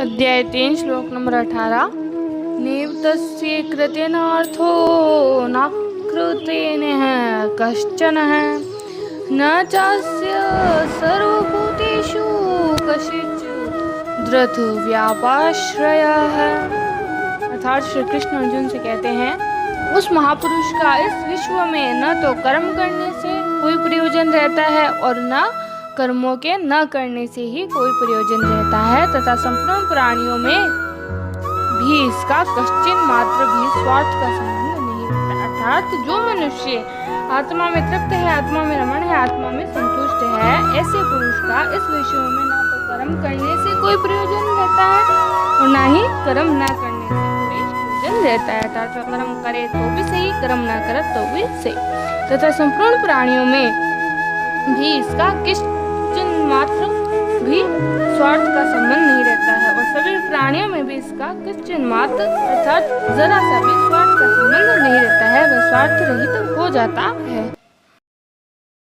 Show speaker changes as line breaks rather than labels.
अध्याय 3 श्लोक नंबर 18। नैव तस्य कृतेनार्थो न कृतेनः कश्चन न चास्य सर्वभूतेषु कश्चित् धृत व्यापाश्रयः। अर्थात श्री कृष्ण अर्जुन से कहते हैं, उस महापुरुष का इस विश्व में न तो कर्म करने से कोई प्रयोजन रहता है और न कर्मों के न करने से ही कोई प्रयोजन रहता है, तथा संपूर्ण प्राणियों में भी इसका कश्चिन मात्र भी स्वार्थ का संबंध नहीं रहता। अर्थात जो मनुष्य आत्मा में तृप्त है, आत्मा में रमण है, आत्मा में संतुष्ट है, ऐसे पुरुष का इस विषय में न तो कर्म करने से कोई प्रयोजन रहता है और न ही कर्म न करने से कोई प्रयोजन रहता है। अर्थात कर्म करे तो भी सही, कर्म न करे तो भी सही, तथा संपूर्ण प्राणियों में भी इसका किस मात्र भी स्वार्थ का संबंध नहीं रहता है और सभी प्राणियों में भी इसका किंचित मात्र अर्थात जरा सा भी स्वार्थ का संबंध नहीं रहता है, वह स्वार्थ रहित हो जाता है।